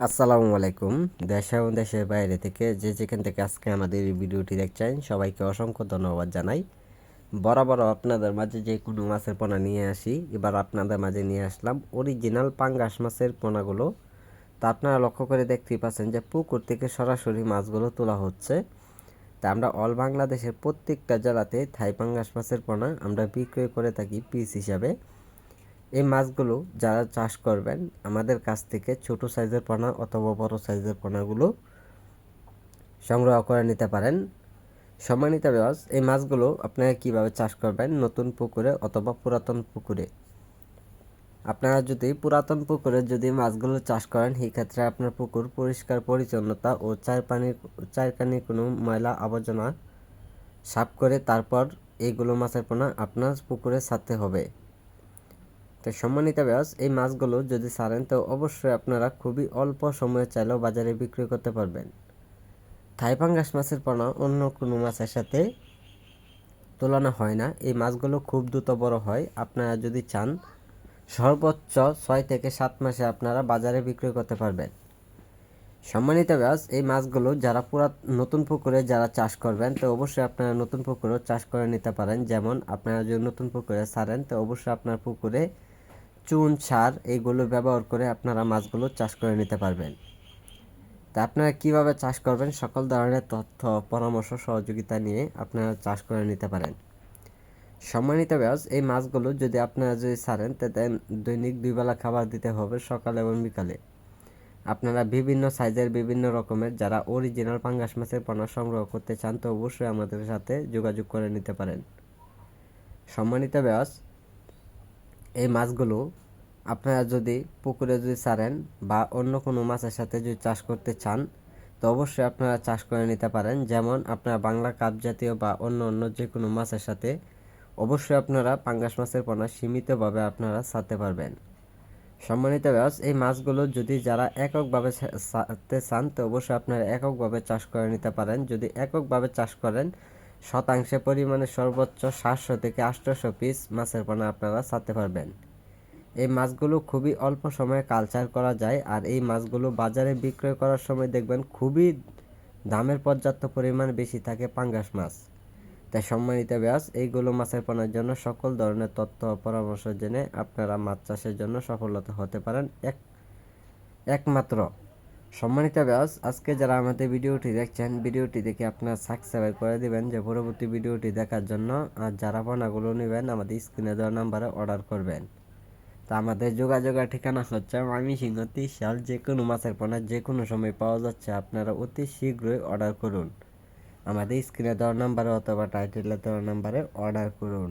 আসসালামু আলাইকুম। দেশ এবং দেশের বাইরে থেকে যেখান থেকে আজকে আমাদের এই ভিডিওটি দেখছেন সবাইকে অসংখ্য ধন্যবাদ জানাই। বরাবর আপনাদের মাঝে যে কোনো মাছের পোনা নিয়ে আসি, এবার আপনাদের মাঝে নিয়ে আসলাম অরিজিনাল পাঙ্গাস মাছের পোনাগুলো। তা আপনারা লক্ষ্য করে দেখতেই পাচ্ছেন যে পুকুর থেকে সরাসরি মাছগুলো তোলা হচ্ছে। তা আমরা অল বাংলাদেশের প্রত্যেকটা জেলাতে থাই পাঙ্গাস মাছের পোনা আমরা বিক্রয় করে থাকি পিস হিসাবে। এই মাছগুলো যারা চাষ করবেন আমাদের কাছ থেকে ছোট সাইজের পোনা অথবা বড় সাইজের পোনাগুলো সংগ্রহ করে নিতে পারেন। সম্মানিত ভিউয়ার্স, এই মাছগুলো আপনারা কিভাবে চাষ করবেন নতুন পুকুরে অথবা পুরাতন পুকুরে। আপনারা যদি পুরাতন পুকুরে যদি মাছগুলো চাষ করেন, সেই ক্ষেত্রে আপনার পুকুর পরিষ্কার পরিচ্ছন্নতা ও চারপানির কোনো ময়লা আবর্জনা সাফ করে তারপর এইগুলো মাছের পোনা আপনার পুকুরে ছাড়তে হবে। তো সম্মানিত ভিউয়ার্স, এই মাছগুলো যদি ছাড়েন তো অবশ্যই আপনারা খুবই অল্প সময়ে চাইলেও বাজারে বিক্রি করতে পারবেন। থাই পাঙ্গাস মাছের পোনা অন্য কোনো মাছের সাথে তুলনা হয় না। এই মাছগুলো খুব দ্রুত বড় হয়। আপনারা যদি চান সর্বোচ্চ 6 থেকে 7 মাসে আপনারা বাজারে বিক্রি করতে পারবেন। সম্মানিত ভিউয়ার্স, এই মাছগুলো যারা নতুন পুকুরে যারা চাষ করবেন তো অবশ্যই আপনারা নতুন পুকুরেও চাষ করে নিতে পারেন। যেমন আপনারা যদি নতুন পুকুরে ছাড়েন তো অবশ্যই আপনার পুকুরে চুন সার এইগুলো ব্যবহার করে আপনারা মাছগুলো চাষ করে নিতে পারবেন। তা আপনারা কীভাবে চাষ করবেন সকল ধরনের তথ্য পরামর্শ সহযোগিতা নিয়ে আপনারা চাষ করে নিতে পারেন। সম্মানিত ভিউয়ার্স, এই মাছগুলো যদি আপনারা ছাড়েন তাতে দৈনিক 2 বেলা খাবার দিতে হবে, সকালে এবং বিকালে। আপনারা বিভিন্ন সাইজের বিভিন্ন রকমের যারা অরিজিনাল পাঙ্গাস মাছের পোনা সংগ্রহ করতে চান তো অবশ্যই আমাদের সাথে যোগাযোগ করে নিতে পারেন। সম্মানিত ভিউয়ার্স, এই মাছগুলো আপনারা যদি পুকুরে যদি ছাড়েন বা অন্য কোনো মাছের সাথে যদি চাষ করতে চান তো অবশ্যই আপনারা চাষ করে নিতে পারেন। যেমন আপনারা বাংলা কাপ জাতীয় বা অন্য যে কোনো মাছের সাথে অবশ্যই আপনারা পাঙ্গাস মাছের পোনা সীমিতভাবে আপনারা ছাড়তে পারবেন। সম্মানিত ভিউয়ার্স, এই মাছগুলো যদি যারা এককভাবে ছাড়তে চান তো অবশ্যই আপনারা এককভাবে চাষ করে নিতে পারেন। যদি এককভাবে চাষ করেন শতাংশে পরিমাণে সর্বোচ্চ 700 থেকে 800 পিস মাছের পোনা আপনারা ছাড়তে পারবেন। এই মাছগুলো খুবই অল্প সময়ে কালচার করা যায়, আর এই মাছগুলো বাজারে বিক্রয় করার সময় দেখবেন খুবই দামের পর্যাপ্ত পরিমাণ বেশি থাকে পাঙ্গাস মাছ। তাই সম্মানিত ভিউয়ার্স, এইগুলো মাছের পোনার জন্য সকল ধরনের তথ্য ও পরামর্শ জেনে আপনারা মাছ চাষের জন্য সফলতা হতে পারেন একমাত্র। সম্মানিত ভিউয়ার্স, আজকে যারা আমাদের ভিডিওটি দেখছেন ভিডিওটি দেখে আপনারা সাবস্ক্রাইব করে দিবেন যে পরবর্তী ভিডিওটি দেখার জন্য। আর যারা পোনাগুলো নেবেন আমাদের স্ক্রিনে দেওয়া নাম্বারে অর্ডার করবেন। তা আমাদের যোগাযোগের ঠিকানা হচ্ছে ময়মনসিংহ 30 সাল। যে কোনো মাছের পোনা যে কোনো সময় পাওয়া যাচ্ছে, আপনারা অতি শীঘ্রই অর্ডার করুন। আমাদের স্ক্রিনে দেওয়া নাম্বারে অথবা টাইটেলে দেওয়া নাম্বারে অর্ডার করুন।